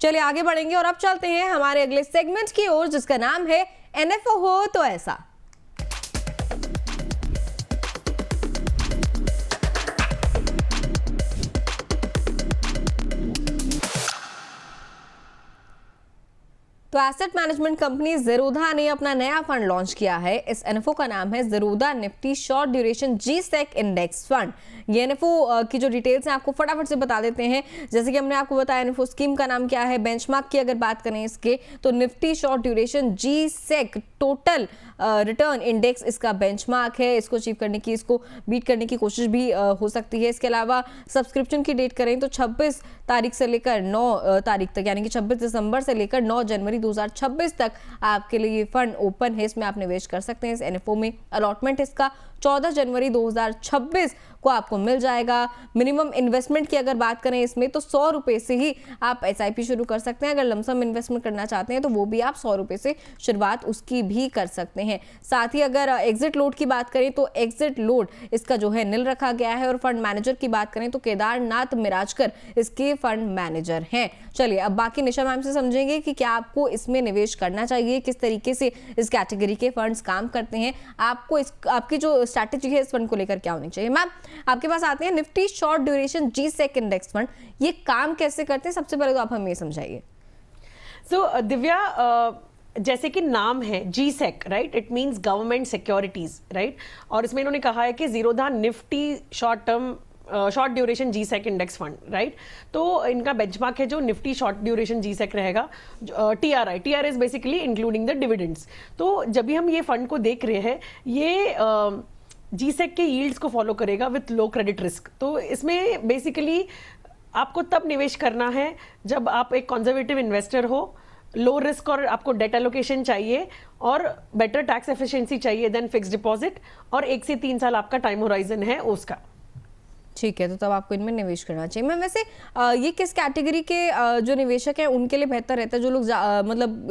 चलिए आगे बढ़ेंगे और अब चलते हैं हमारे अगले सेगमेंट की ओर, जिसका नाम है एनएफओ हो तो ऐसा। तो एसेट मैनेजमेंट कंपनी ज़ीरोधा ने अपना नया फंड लॉन्च किया है। इस एनएफओ का नाम है Zerodha Nifty short duration G Sec index fund. ये एनएफओ की जो डिटेल्स हैं आपको फटाफट से बता देते हैं। जैसे कि हमने आपको बताया एनएफओ स्कीम का नाम क्या है, बेंचमार्क की अगर बात करें इसके तो Nifty short duration G Sec total return index इसका बेंचमार्क है। इसको अचीव करने की, इसको बीट करने की कोशिश भी हो सकती है। इसके अलावा सब्सक्रिप्शन की डेट करें तो 26 तारीख से लेकर 9 तारीख तक, यानी कि 26 दिसंबर से लेकर 9 जनवरी 2026 तक आपके लिए ये फंड ओपन है। इसमें आप निवेश कर सकते हैं। इस एनएफओ में अलॉटमेंट इसका 14 जनवरी 2026 को आपको मिल जाएगा। मिनिमम इन्वेस्टमेंट की अगर बात करें इसमें तो 100 रुपए से ही आप एसआईपी शुरू कर सकते हैं। अगर लमसम इन्वेस्टमेंट करना चाहते हैं तो वो भी आप 100 रुपए से शुरुआत उसकी भी कर सकते हैं। साथ ही अगर एग्जिट लोड की बात करें तो एग्जिट लोड इसका जो है निल रखा गया है। और फंड मैनेजर की बात करें तो केदारनाथ मिराजकर इसके फंड मैनेजर हैं। चलिए अब बाकी निशा मैम से समझेंगे कि क्या आपको इसमें निवेश करना चाहिए, किस तरीके से इस कैटेगरी के फंड्स काम करते हैं, आपको आपकी जो स्ट्रैटेजी है इस फंड को लेकर क्या होनी चाहिए। मैम आपके पास आते हैं Nifty short duration G Sec index fund, ये काम कैसे करते हैं, सबसे पहले तो आप हमें ये समझाइए। सो दिव्या, जैसे कि नाम है G Sec, right, it means government securities, right, और इसमें इन्होंने कहा है कि Zerodha Nifty short duration G Sec index fund, right. तो इनका बेंचमार्क है जो निफ्टी शॉर्ट ड्यूरेशन जी-सेक रहेगा। TR is basically including the dividends. तो जब भी हम ये फंड को देख रहे हैं, ये जी-सेक के यील्ड्स को फॉलो करेगा विथ लो क्रेडिट रिस्क। तो इसमें बेसिकली आपको तब निवेश करना है जब आप एक कंजर्वेटिव इन्वेस्टर हो, लो रिस्क और आपको डेट एलोकेशन चाहिए और बेटर टैक्स एफिशिएंसी चाहिए देन फिक्स डिपॉजिट, और 1 से 3 साल आपका टाइम होराइजन है उसका। ठीक है, तो तब आपको इनमें निवेश करना चाहिए। मैं वैसे ये किस कैटेगरी के जो निवेशक हैं उनके लिए बेहतर रहता है, जो लोग मतलब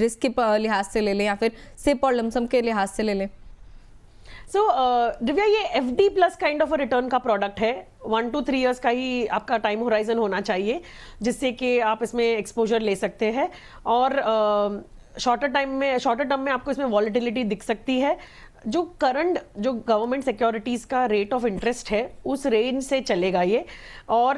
रिस्क के लिहाज से ले लें या फिर सिप और लमसम के लिहाज से ले लें? सो दिव्या, ये FD plus kind of a return का प्रोडक्ट है। 1 to 3 years का ही आपका टाइम होराइजन होना चाहिए जिससे कि आप इसमें एक्सपोजर ले सकते हैं। और शॉर्टर टर्म में आपको इसमें वॉलेटिलिटी दिख सकती है। जो गवर्नमेंट सिक्योरिटीज़ का रेट ऑफ इंटरेस्ट है उस रेंज से चलेगा ये। और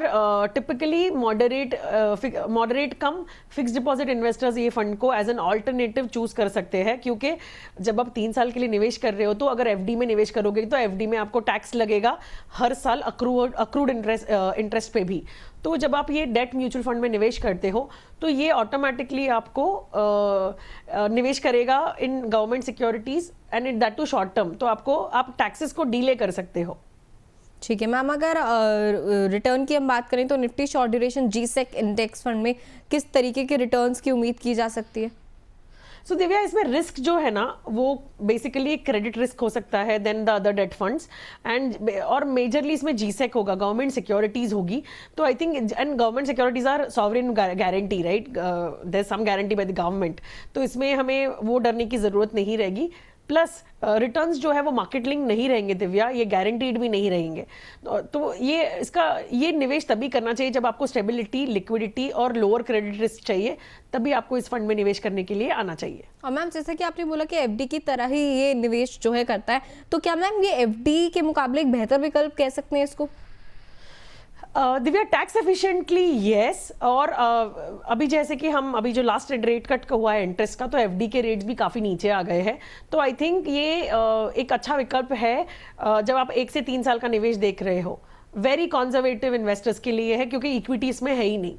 टिपिकली मॉडरेट कम फिक्स डिपॉजिट इन्वेस्टर्स ये फंड को एज एन ऑल्टरनेटिव चूज कर सकते हैं, क्योंकि जब आप 3 साल के लिए निवेश कर रहे हो तो अगर एफडी में निवेश करोगे तो एफडी में आपको टैक्स लगेगा हर साल अक्रूड इंटरेस्ट पे भी। तो जब आप ये डेट म्यूचुअल फंड में निवेश करते हो तो ये ऑटोमेटिकली आपको निवेश करेगा in government securities and it that to short term. तो आप टैक्सेस को डीले कर सकते हो। ठीक है मैम, अगर रिटर्न की हम बात करें तो Nifty short duration G Sec index fund में किस तरीके के रिटर्न्स की उम्मीद की जा सकती है? सो दिव्या, इसमें रिस्क जो है ना वो बेसिकली क्रेडिट रिस्क हो सकता है than the other debt funds और मेजरली इसमें जी-सेक होगा, गवर्नमेंट सिक्योरिटीज होगी। तो I think and government securities are sovereign guarantee, right, there is some guarantee by the government. तो इसमें हमें वो डरने की जरूरत नहीं रहेगी। प्लस रिटर्न्स जो है वो मार्केट लिंक नहीं रहेंगे दिव्या, ये गारंटीड भी नहीं रहेंगे। तो ये निवेश तभी करना चाहिए जब आपको स्टेबिलिटी, लिक्विडिटी और लोअर क्रेडिट रिस्क चाहिए, तभी आपको इस फंड में निवेश करने के लिए आना चाहिए। और मैम जैसा कि आपने बोला कि एफडी की तरह ही ये निवेश जो है करता है, तो क्या मैम ये एफडी के मुकाबले एक बेहतर विकल्प कह सकते हैं इसको? Divya, tax efficiently yes. और अभी जैसे कि हम अभी जो लास्ट रेट कट हुआ है इंटरेस्ट का, तो एफडी के रेट्स भी काफ़ी नीचे आ गए हैं। तो आई थिंक ये एक अच्छा विकल्प है जब आप 1 से 3 साल का निवेश देख रहे हो। वेरी कंजर्वेटिव इन्वेस्टर्स के लिए है क्योंकि इक्विटी इसमें है ही नहीं।